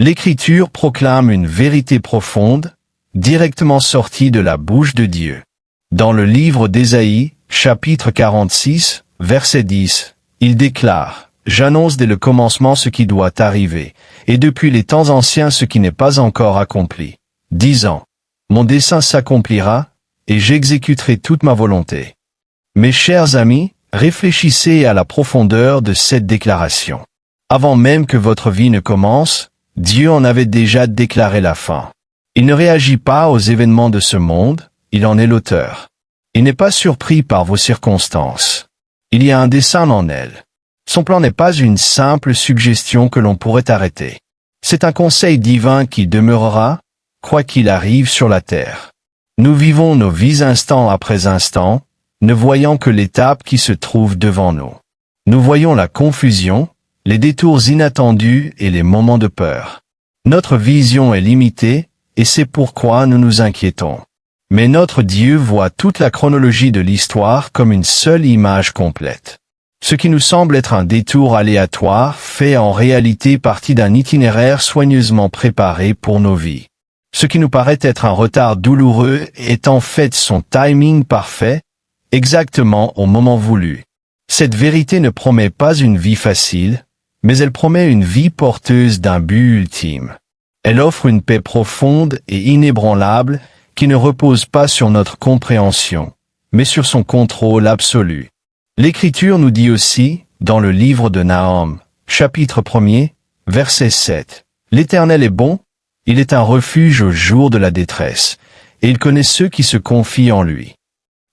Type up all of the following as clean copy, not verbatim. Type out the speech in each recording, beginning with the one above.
L'Écriture proclame une vérité profonde, directement sortie de la bouche de Dieu. Dans le livre d'Ésaïe, chapitre 46, verset 10, il déclare « J'annonce dès le commencement ce qui doit arriver, et depuis les temps anciens ce qui n'est pas encore accompli, disant « Mon dessein s'accomplira, et j'exécuterai toute ma volonté. » Mes chers amis, réfléchissez à la profondeur de cette déclaration. Avant même que votre vie ne commence, Dieu en avait déjà déclaré la fin. Il ne réagit pas aux événements de ce monde, il en est l'auteur. Il n'est pas surpris par vos circonstances. Il y a un dessein en elles. Son plan n'est pas une simple suggestion que l'on pourrait arrêter. C'est un conseil divin qui demeurera, quoi qu'il arrive sur la terre. Nous vivons nos vies instant après instant, ne voyant que l'étape qui se trouve devant nous. Nous voyons la confusion, les détours inattendus et les moments de peur. Notre vision est limitée, et c'est pourquoi nous nous inquiétons. Mais notre Dieu voit toute la chronologie de l'histoire comme une seule image complète. Ce qui nous semble être un détour aléatoire fait en réalité partie d'un itinéraire soigneusement préparé pour nos vies. Ce qui nous paraît être un retard douloureux est en fait son timing parfait, exactement au moment voulu. Cette vérité ne promet pas une vie facile, mais elle promet une vie porteuse d'un but ultime. Elle offre une paix profonde et inébranlable qui ne repose pas sur notre compréhension, mais sur son contrôle absolu. L'Écriture nous dit aussi, dans le livre de Nahum, chapitre 1er, verset 7, « L'Éternel est bon, il est un refuge au jour de la détresse, et il connaît ceux qui se confient en lui. »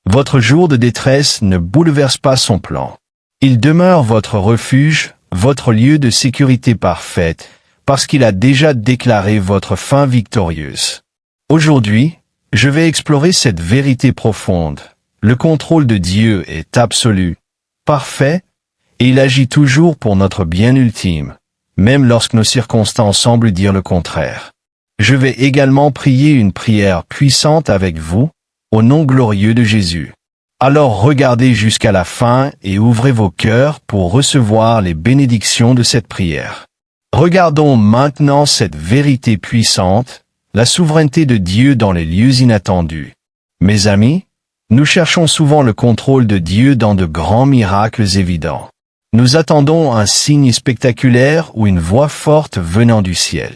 Votre jour de détresse ne bouleverse pas son plan. Il demeure votre refuge, votre lieu de sécurité parfaite, parce qu'il a déjà déclaré votre fin victorieuse. Aujourd'hui, je vais explorer cette vérité profonde. Le contrôle de Dieu est absolu, parfait, et il agit toujours pour notre bien ultime, même lorsque nos circonstances semblent dire le contraire. Je vais également prier une prière puissante avec vous, au nom glorieux de Jésus. Alors regardez jusqu'à la fin et ouvrez vos cœurs pour recevoir les bénédictions de cette prière. Regardons maintenant cette vérité puissante, la souveraineté de Dieu dans les lieux inattendus. Mes amis, nous cherchons souvent le contrôle de Dieu dans de grands miracles évidents. Nous attendons un signe spectaculaire ou une voix forte venant du ciel.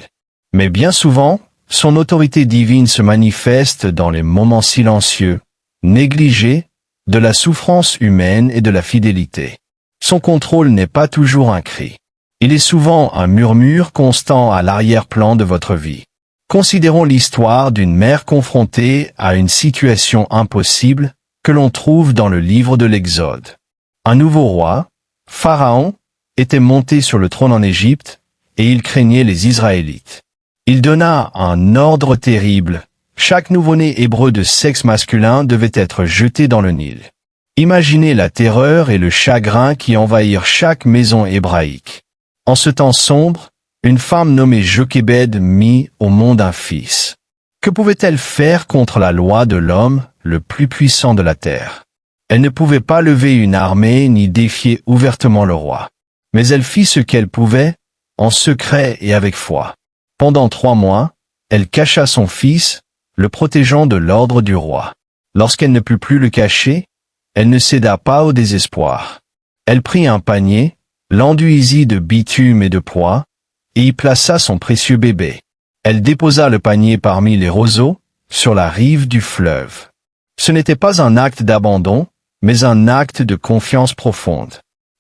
Mais bien souvent, son autorité divine se manifeste dans les moments silencieux, négligés, de la souffrance humaine et de la fidélité. Son contrôle n'est pas toujours un cri. Il est souvent un murmure constant à l'arrière-plan de votre vie. Considérons l'histoire d'une mère confrontée à une situation impossible que l'on trouve dans le livre de l'Exode. Un nouveau roi, Pharaon, était monté sur le trône en Égypte et il craignait les Israélites. Il donna un ordre terrible. Chaque nouveau-né hébreu de sexe masculin devait être jeté dans le Nil. Imaginez la terreur et le chagrin qui envahirent chaque maison hébraïque. En ce temps sombre, une femme nommée Jochébed mit au monde un fils. Que pouvait-elle faire contre la loi de l'homme, le plus puissant de la terre? Elle ne pouvait pas lever une armée ni défier ouvertement le roi. Mais elle fit ce qu'elle pouvait, en secret et avec foi. Pendant 3 mois, elle cacha son fils, le protégeant de l'ordre du roi. Lorsqu'elle ne put plus le cacher, elle ne céda pas au désespoir. Elle prit un panier, l'enduisit de bitume et de pois, et y plaça son précieux bébé. Elle déposa le panier parmi les roseaux, sur la rive du fleuve. Ce n'était pas un acte d'abandon, mais un acte de confiance profonde.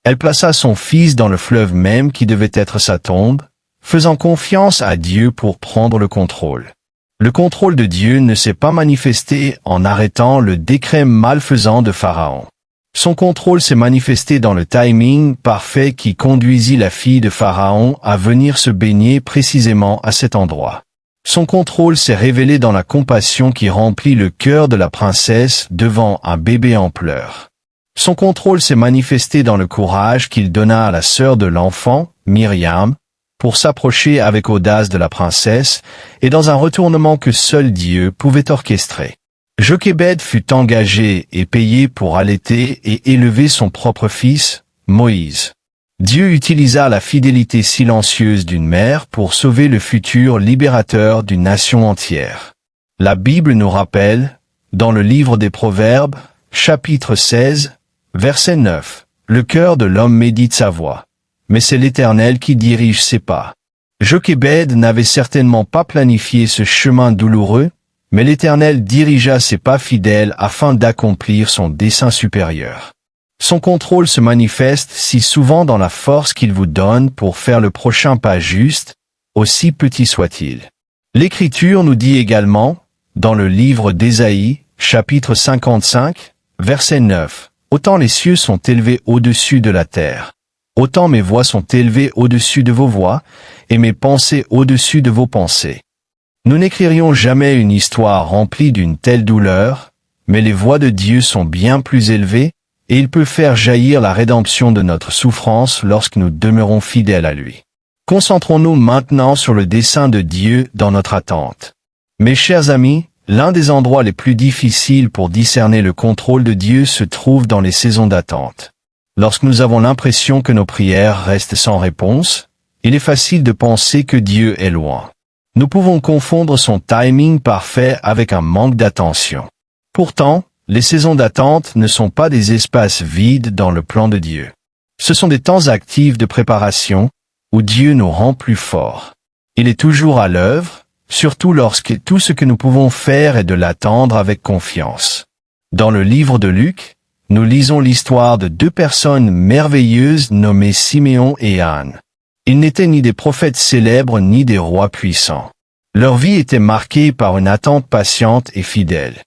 Elle plaça son fils dans le fleuve même qui devait être sa tombe, faisant confiance à Dieu pour prendre le contrôle. Le contrôle de Dieu ne s'est pas manifesté en arrêtant le décret malfaisant de Pharaon. Son contrôle s'est manifesté dans le timing parfait qui conduisit la fille de Pharaon à venir se baigner précisément à cet endroit. Son contrôle s'est révélé dans la compassion qui remplit le cœur de la princesse devant un bébé en pleurs. Son contrôle s'est manifesté dans le courage qu'il donna à la sœur de l'enfant, Myriam, pour s'approcher avec audace de la princesse, et dans un retournement que seul Dieu pouvait orchestrer. Jochébed fut engagé et payé pour allaiter et élever son propre fils, Moïse. Dieu utilisa la fidélité silencieuse d'une mère pour sauver le futur libérateur d'une nation entière. La Bible nous rappelle, dans le livre des Proverbes, chapitre 16, verset 9, « Le cœur de l'homme médite sa voie, mais c'est l'Éternel qui dirige ses pas. » Jochébed n'avait certainement pas planifié ce chemin douloureux, mais l'Éternel dirigea ses pas fidèles afin d'accomplir son dessein supérieur. Son contrôle se manifeste si souvent dans la force qu'il vous donne pour faire le prochain pas juste, aussi petit soit-il. L'Écriture nous dit également, dans le livre d'Ésaïe, chapitre 55, verset 9, « Autant les cieux sont élevés au-dessus de la terre, autant mes voix sont élevées au-dessus de vos voix, et mes pensées au-dessus de vos pensées. » Nous n'écririons jamais une histoire remplie d'une telle douleur, mais les voix de Dieu sont bien plus élevées, et il peut faire jaillir la rédemption de notre souffrance lorsque nous demeurons fidèles à lui. Concentrons-nous maintenant sur le dessein de Dieu dans notre attente. Mes chers amis, l'un des endroits les plus difficiles pour discerner le contrôle de Dieu se trouve dans les saisons d'attente. Lorsque nous avons l'impression que nos prières restent sans réponse, il est facile de penser que Dieu est loin. Nous pouvons confondre son timing parfait avec un manque d'attention. Pourtant, les saisons d'attente ne sont pas des espaces vides dans le plan de Dieu. Ce sont des temps actifs de préparation, où Dieu nous rend plus forts. Il est toujours à l'œuvre, surtout lorsque tout ce que nous pouvons faire est de l'attendre avec confiance. Dans le livre de Luc, nous lisons l'histoire de deux personnes merveilleuses nommées Siméon et Anne. Ils n'étaient ni des prophètes célèbres ni des rois puissants. Leur vie était marquée par une attente patiente et fidèle.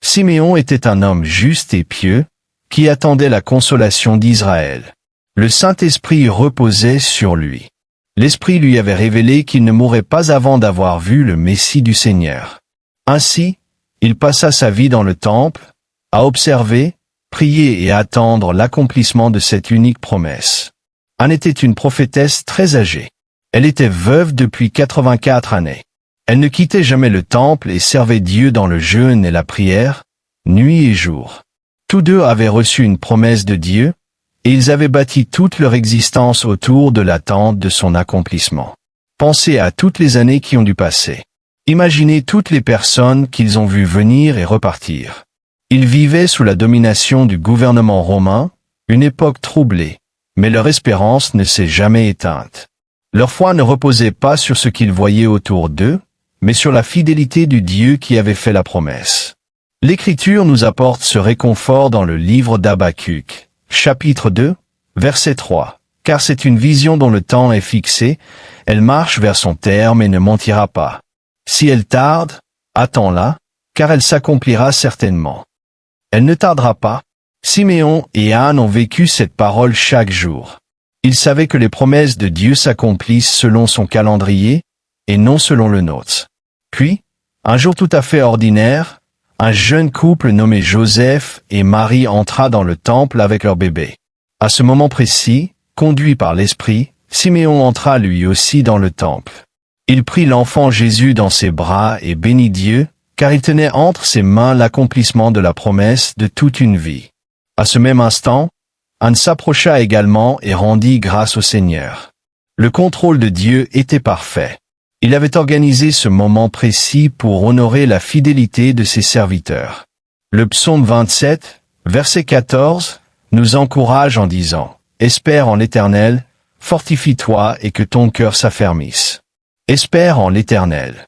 Siméon était un homme juste et pieux, qui attendait la consolation d'Israël. Le Saint-Esprit reposait sur lui. L'Esprit lui avait révélé qu'il ne mourrait pas avant d'avoir vu le Messie du Seigneur. Ainsi, il passa sa vie dans le temple, à observer, prier et attendre l'accomplissement de cette unique promesse. Anne était une prophétesse très âgée. Elle était veuve depuis 84 années. Elle ne quittait jamais le temple et servait Dieu dans le jeûne et la prière, nuit et jour. Tous deux avaient reçu une promesse de Dieu, et ils avaient bâti toute leur existence autour de l'attente de son accomplissement. Pensez à toutes les années qui ont dû passer. Imaginez toutes les personnes qu'ils ont vues venir et repartir. Ils vivaient sous la domination du gouvernement romain, une époque troublée, mais leur espérance ne s'est jamais éteinte. Leur foi ne reposait pas sur ce qu'ils voyaient autour d'eux, mais sur la fidélité du Dieu qui avait fait la promesse. L'Écriture nous apporte ce réconfort dans le livre d'Habacuc, chapitre 2, verset 3. « Car c'est une vision dont le temps est fixé, elle marche vers son terme et ne mentira pas. Si elle tarde, attends-la, car elle s'accomplira certainement. Elle ne tardera pas. » Siméon et Anne ont vécu cette parole chaque jour. Ils savaient que les promesses de Dieu s'accomplissent selon son calendrier, et non selon le nôtre. Puis, un jour tout à fait ordinaire, un jeune couple nommé Joseph et Marie entra dans le temple avec leur bébé. À ce moment précis, conduit par l'Esprit, Siméon entra lui aussi dans le temple. Il prit l'enfant Jésus dans ses bras et bénit Dieu, car il tenait entre ses mains l'accomplissement de la promesse de toute une vie. À ce même instant, Anne s'approcha également et rendit grâce au Seigneur. Le contrôle de Dieu était parfait. Il avait organisé ce moment précis pour honorer la fidélité de ses serviteurs. Le psaume 27, verset 14, nous encourage en disant « Espère en l'Éternel, fortifie-toi et que ton cœur s'affermisse. Espère en l'Éternel. »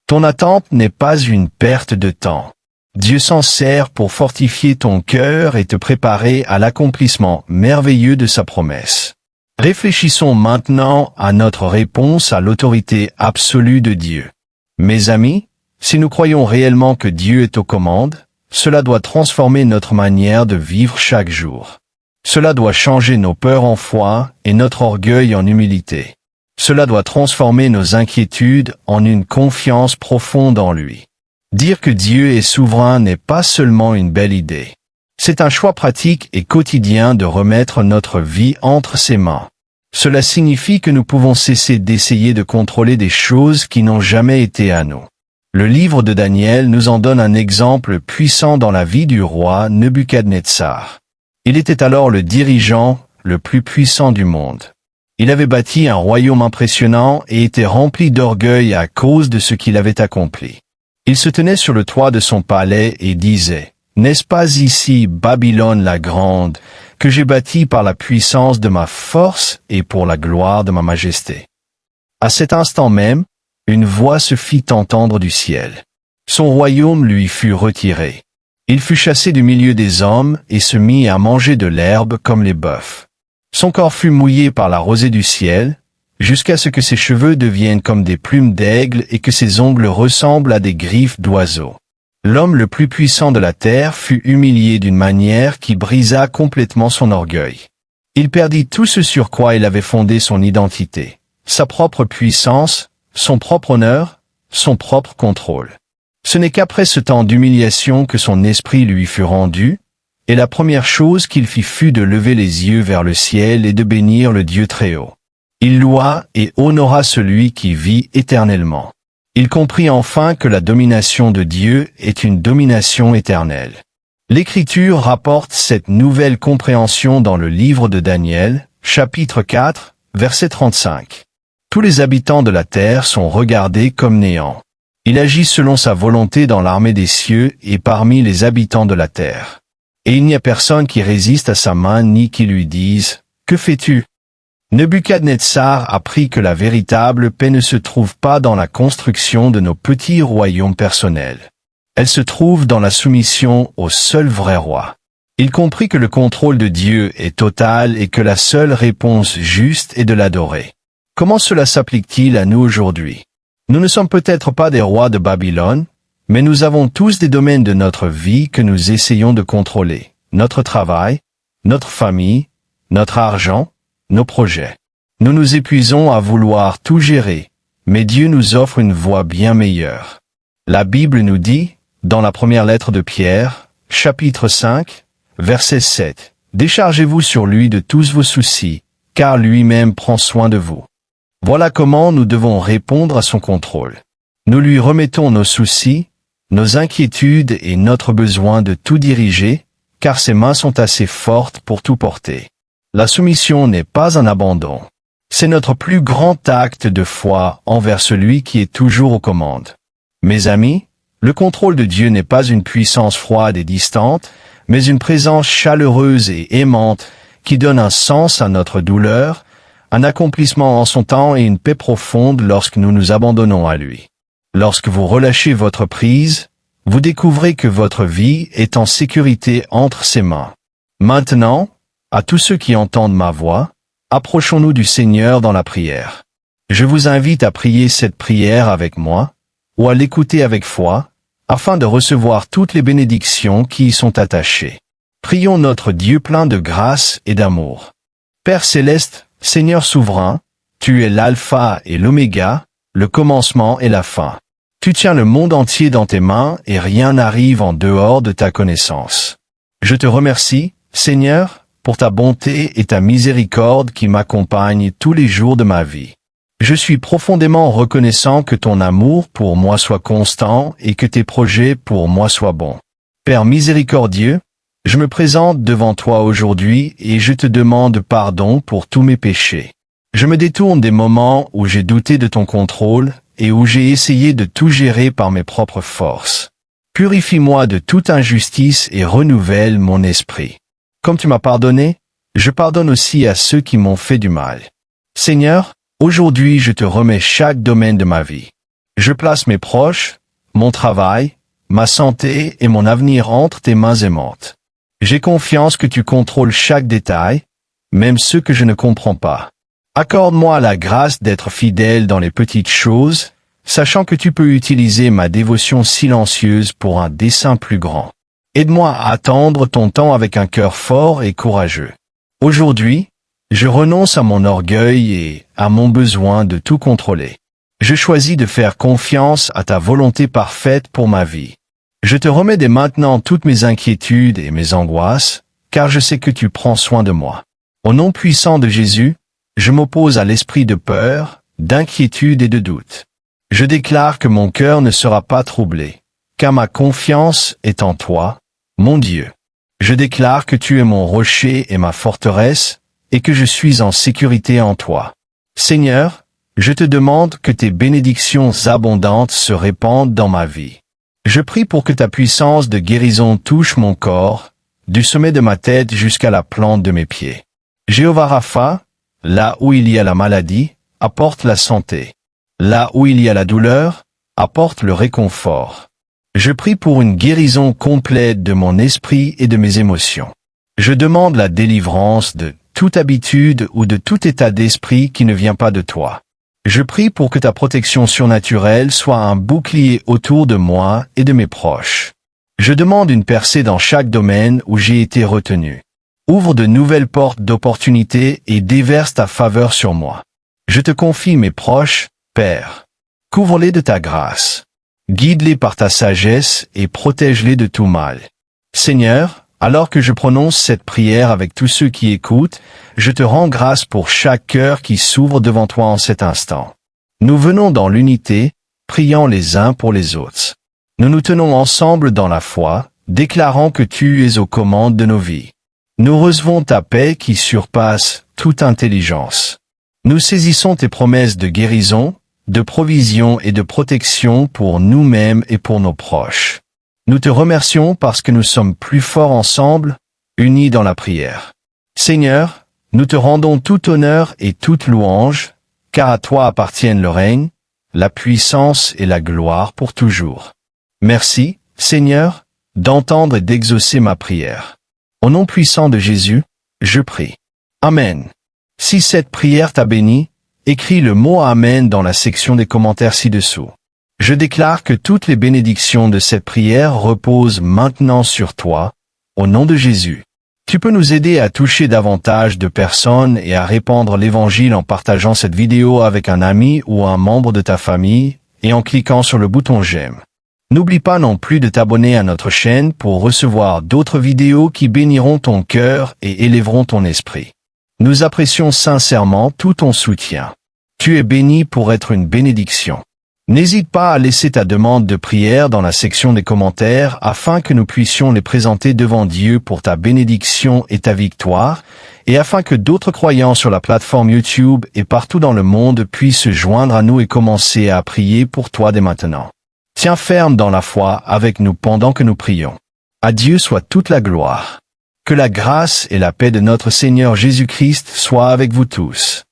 Ton attente n'est pas une perte de temps. Dieu s'en sert pour fortifier ton cœur et te préparer à l'accomplissement merveilleux de sa promesse. Réfléchissons maintenant à notre réponse à l'autorité absolue de Dieu. Mes amis, si nous croyons réellement que Dieu est aux commandes, cela doit transformer notre manière de vivre chaque jour. Cela doit changer nos peurs en foi et notre orgueil en humilité. Cela doit transformer nos inquiétudes en une confiance profonde en lui. Dire que Dieu est souverain n'est pas seulement une belle idée. C'est un choix pratique et quotidien de remettre notre vie entre ses mains. Cela signifie que nous pouvons cesser d'essayer de contrôler des choses qui n'ont jamais été à nous. Le livre de Daniel nous en donne un exemple puissant dans la vie du roi Nebuchadnezzar. Il était alors le dirigeant, le plus puissant du monde. Il avait bâti un royaume impressionnant et était rempli d'orgueil à cause de ce qu'il avait accompli. Il se tenait sur le toit de son palais et disait, « N'est-ce pas ici Babylone la grande, que j'ai bâtie par la puissance de ma force et pour la gloire de ma majesté ?» À cet instant même, une voix se fit entendre du ciel. Son royaume lui fut retiré. Il fut chassé du milieu des hommes et se mit à manger de l'herbe comme les bœufs. Son corps fut mouillé par la rosée du ciel, jusqu'à ce que ses cheveux deviennent comme des plumes d'aigle et que ses ongles ressemblent à des griffes d'oiseaux. L'homme le plus puissant de la terre fut humilié d'une manière qui brisa complètement son orgueil. Il perdit tout ce sur quoi il avait fondé son identité, sa propre puissance, son propre honneur, son propre contrôle. Ce n'est qu'après ce temps d'humiliation que son esprit lui fut rendu, et la première chose qu'il fit fut de lever les yeux vers le ciel et de bénir le Dieu Très-Haut. Il loua et honora celui qui vit éternellement. Il comprit enfin que la domination de Dieu est une domination éternelle. L'Écriture rapporte cette nouvelle compréhension dans le livre de Daniel, chapitre 4, verset 35. Tous les habitants de la terre sont regardés comme néants. Il agit selon sa volonté dans l'armée des cieux et parmi les habitants de la terre. Et il n'y a personne qui résiste à sa main ni qui lui dise « Que fais-tu » Nebuchadnezzar apprit que la véritable paix ne se trouve pas dans la construction de nos petits royaumes personnels. Elle se trouve dans la soumission au seul vrai roi. Il comprit que le contrôle de Dieu est total et que la seule réponse juste est de l'adorer. Comment cela s'applique-t-il à nous aujourd'hui? Nous ne sommes peut-être pas des rois de Babylone, mais nous avons tous des domaines de notre vie que nous essayons de contrôler. Notre travail, notre famille, notre argent, nos projets. Nous nous épuisons à vouloir tout gérer, mais Dieu nous offre une voie bien meilleure. La Bible nous dit, dans la première lettre de Pierre, chapitre 5, verset 7, « Déchargez-vous sur lui de tous vos soucis, car lui-même prend soin de vous. » Voilà comment nous devons répondre à son contrôle. Nous lui remettons nos soucis, nos inquiétudes et notre besoin de tout diriger, car ses mains sont assez fortes pour tout porter. La soumission n'est pas un abandon. C'est notre plus grand acte de foi envers celui qui est toujours aux commandes. Mes amis, le contrôle de Dieu n'est pas une puissance froide et distante, mais une présence chaleureuse et aimante qui donne un sens à notre douleur, un accomplissement en son temps et une paix profonde lorsque nous nous abandonnons à lui. Lorsque vous relâchez votre prise, vous découvrez que votre vie est en sécurité entre ses mains. Maintenant, à tous ceux qui entendent ma voix, approchons-nous du Seigneur dans la prière. Je vous invite à prier cette prière avec moi, ou à l'écouter avec foi, afin de recevoir toutes les bénédictions qui y sont attachées. Prions notre Dieu plein de grâce et d'amour. Père céleste, Seigneur souverain, tu es l'alpha et l'oméga, le commencement et la fin. Tu tiens le monde entier dans tes mains et rien n'arrive en dehors de ta connaissance. Je te remercie, Seigneur, pour ta bonté et ta miséricorde qui m'accompagnent tous les jours de ma vie. Je suis profondément reconnaissant que ton amour pour moi soit constant et que tes projets pour moi soient bons. Père miséricordieux, je me présente devant toi aujourd'hui et je te demande pardon pour tous mes péchés. Je me détourne des moments où j'ai douté de ton contrôle et où j'ai essayé de tout gérer par mes propres forces. Purifie-moi de toute injustice et renouvelle mon esprit. Comme tu m'as pardonné, je pardonne aussi à ceux qui m'ont fait du mal. Seigneur, aujourd'hui je te remets chaque domaine de ma vie. Je place mes proches, mon travail, ma santé et mon avenir entre tes mains aimantes. J'ai confiance que tu contrôles chaque détail, même ceux que je ne comprends pas. Accorde-moi la grâce d'être fidèle dans les petites choses, sachant que tu peux utiliser ma dévotion silencieuse pour un dessein plus grand. Aide-moi à attendre ton temps avec un cœur fort et courageux. Aujourd'hui, je renonce à mon orgueil et à mon besoin de tout contrôler. Je choisis de faire confiance à ta volonté parfaite pour ma vie. Je te remets dès maintenant toutes mes inquiétudes et mes angoisses, car je sais que tu prends soin de moi. Au nom puissant de Jésus, je m'oppose à l'esprit de peur, d'inquiétude et de doute. Je déclare que mon cœur ne sera pas troublé, car ma confiance est en toi, mon Dieu. Je déclare que tu es mon rocher et ma forteresse, et que je suis en sécurité en toi. Seigneur, je te demande que tes bénédictions abondantes se répandent dans ma vie. Je prie pour que ta puissance de guérison touche mon corps, du sommet de ma tête jusqu'à la plante de mes pieds. Jéhovah Rapha, là où il y a la maladie, apporte la santé. Là où il y a la douleur, apporte le réconfort. Je prie pour une guérison complète de mon esprit et de mes émotions. Je demande la délivrance de toute habitude ou de tout état d'esprit qui ne vient pas de toi. Je prie pour que ta protection surnaturelle soit un bouclier autour de moi et de mes proches. Je demande une percée dans chaque domaine où j'ai été retenu. Ouvre de nouvelles portes d'opportunités et déverse ta faveur sur moi. Je te confie mes proches, Père. Couvre-les de ta grâce. Guide-les par ta sagesse et protège-les de tout mal. Seigneur, alors que je prononce cette prière avec tous ceux qui écoutent, je te rends grâce pour chaque cœur qui s'ouvre devant toi en cet instant. Nous venons dans l'unité, priant les uns pour les autres. Nous nous tenons ensemble dans la foi, déclarant que tu es aux commandes de nos vies. Nous recevons ta paix qui surpasse toute intelligence. Nous saisissons tes promesses de guérison, de provision et de protection pour nous-mêmes et pour nos proches. Nous te remercions parce que nous sommes plus forts ensemble, unis dans la prière. Seigneur, nous te rendons tout honneur et toute louange, car à toi appartiennent le règne, la puissance et la gloire pour toujours. Merci, Seigneur, d'entendre et d'exaucer ma prière. Au nom puissant de Jésus, je prie. Amen. Si cette prière t'a béni, écris le mot Amen dans la section des commentaires ci-dessous. Je déclare que toutes les bénédictions de cette prière reposent maintenant sur toi, au nom de Jésus. Tu peux nous aider à toucher davantage de personnes et à répandre l'Évangile en partageant cette vidéo avec un ami ou un membre de ta famille et en cliquant sur le bouton j'aime. N'oublie pas non plus de t'abonner à notre chaîne pour recevoir d'autres vidéos qui béniront ton cœur et élèveront ton esprit. Nous apprécions sincèrement tout ton soutien. Tu es béni pour être une bénédiction. N'hésite pas à laisser ta demande de prière dans la section des commentaires afin que nous puissions les présenter devant Dieu pour ta bénédiction et ta victoire, et afin que d'autres croyants sur la plateforme YouTube et partout dans le monde puissent se joindre à nous et commencer à prier pour toi dès maintenant. Tiens ferme dans la foi avec nous pendant que nous prions. À Dieu soit toute la gloire. Que la grâce et la paix de notre Seigneur Jésus-Christ soient avec vous tous.